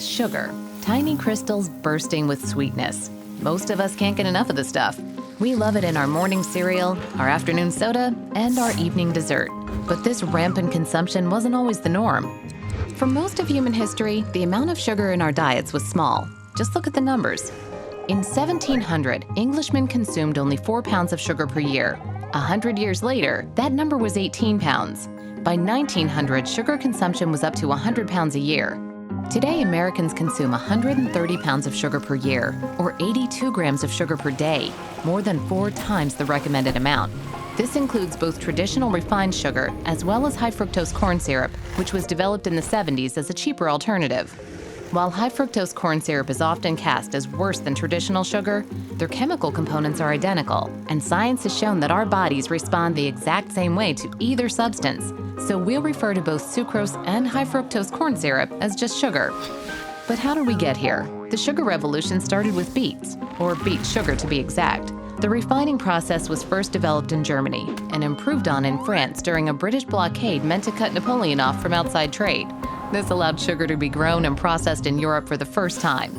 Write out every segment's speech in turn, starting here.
sugar, tiny crystals bursting with sweetness. Most of us can't get enough of the stuff. We love it in our morning cereal, our afternoon soda, and our evening dessert. But this rampant consumption wasn't always the norm. For most of human history, the amount of sugar in our diets was small. Just look at the numbers. In 1700, Englishmen consumed only 4 pounds of sugar per year. 100 years later, that number was 18 pounds. By 1900, sugar consumption was up to 100 pounds a year. Today, Americans consume 130 pounds of sugar per year, or 82 grams of sugar per day, more than 4 times the recommended amount. This includes both traditional refined sugar as well as high fructose corn syrup, which was developed in the 70s as a cheaper alternative. While high fructose corn syrup is often cast as worse than traditional sugar, their chemical components are identical, and science has shown that our bodies respond the exact same way to either substance, so we'll refer to both sucrose and high fructose corn syrup as just sugar. But how did we get here? The sugar revolution started with beets, or beet sugar to be exact. The refining process was first developed in Germany and improved on in France during a British blockade meant to cut Napoleon off from outside trade. This allowed sugar to be grown and processed in Europe for the first time.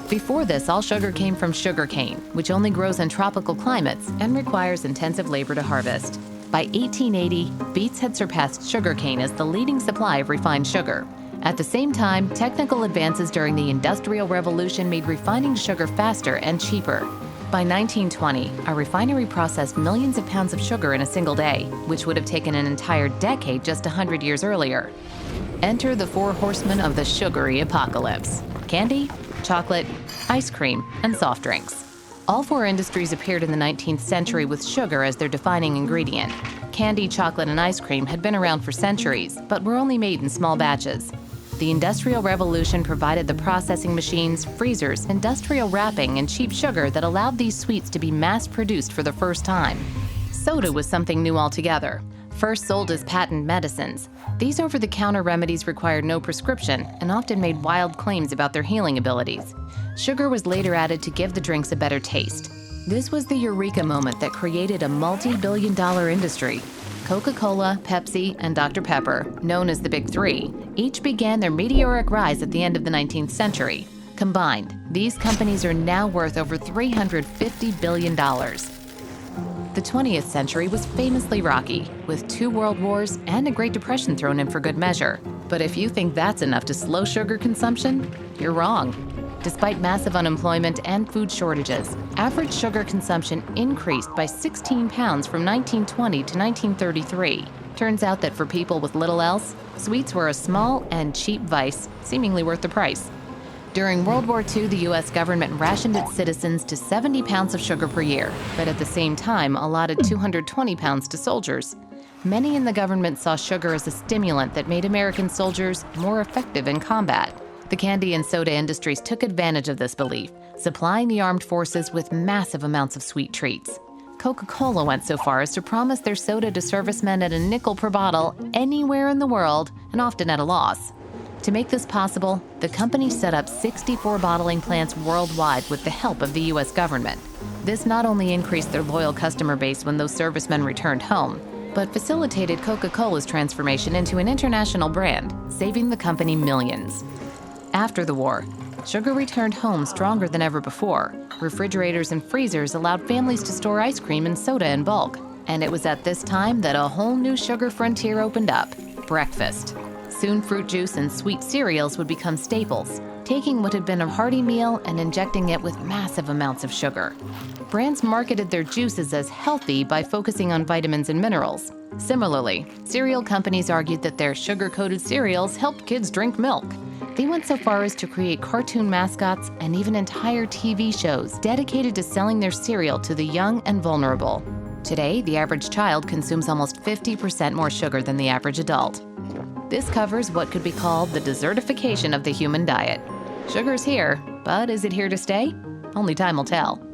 Before this, all sugar came from sugarcane, which only grows in tropical climates and requires intensive labor to harvest. By 1880, beets had surpassed sugarcane as the leading supply of refined sugar. At the same time, technical advances during the Industrial Revolution made refining sugar faster and cheaper. By 1920, a refinery processed millions of pounds of sugar in a single day, which would have taken an entire decade just 100 years earlier. Enter the 4 horsemen of the sugary apocalypse: candy, chocolate, ice cream, and soft drinks. All 4 industries appeared in the 19th century with sugar as their defining ingredient. Candy, chocolate, and ice cream had been around for centuries, but were only made in small batches. The Industrial Revolution provided the processing machines, freezers, industrial wrapping, and cheap sugar that allowed these sweets to be mass-produced for the first time. Soda was something new altogether. First sold as patent medicines, these over-the-counter remedies required no prescription and often made wild claims about their healing abilities. Sugar was later added to give the drinks a better taste. This was the eureka moment that created a multi-billion-dollar industry. Coca-Cola, Pepsi, and Dr. Pepper, known as the Big Three, each began their meteoric rise at the end of the 19th century. Combined, these companies are now worth over $350 billion. The 20th century was famously rocky, with 2 world wars and a Great Depression thrown in for good measure. But if you think that's enough to slow sugar consumption, you're wrong. Despite massive unemployment and food shortages, average sugar consumption increased by 16 pounds from 1920 to 1933. Turns out that for people with little else, sweets were a small and cheap vice, seemingly worth the price. During World War II, the U.S. government rationed its citizens to 70 pounds of sugar per year, but at the same time allotted 220 pounds to soldiers. Many in the government saw sugar as a stimulant that made American soldiers more effective in combat. The candy and soda industries took advantage of this belief, supplying the armed forces with massive amounts of sweet treats. Coca-Cola went so far as to promise their soda to servicemen at a nickel per bottle anywhere in the world, and often at a loss. To make this possible, the company set up 64 bottling plants worldwide with the help of the U.S. government. This not only increased their loyal customer base when those servicemen returned home, but facilitated Coca-Cola's transformation into an international brand, saving the company millions. After the war, sugar returned home stronger than ever before. Refrigerators and freezers allowed families to store ice cream and soda in bulk. And it was at this time that a whole new sugar frontier opened up: breakfast. Soon, fruit juice and sweet cereals would become staples, taking what had been a hearty meal and injecting it with massive amounts of sugar. Brands marketed their juices as healthy by focusing on vitamins and minerals. Similarly, cereal companies argued that their sugar-coated cereals helped kids drink milk. They went so far as to create cartoon mascots and even entire TV shows dedicated to selling their cereal to the young and vulnerable. Today, the average child consumes almost 50% more sugar than the average adult. This covers what could be called the desertification of the human diet. Sugar's here, but is it here to stay? Only time will tell.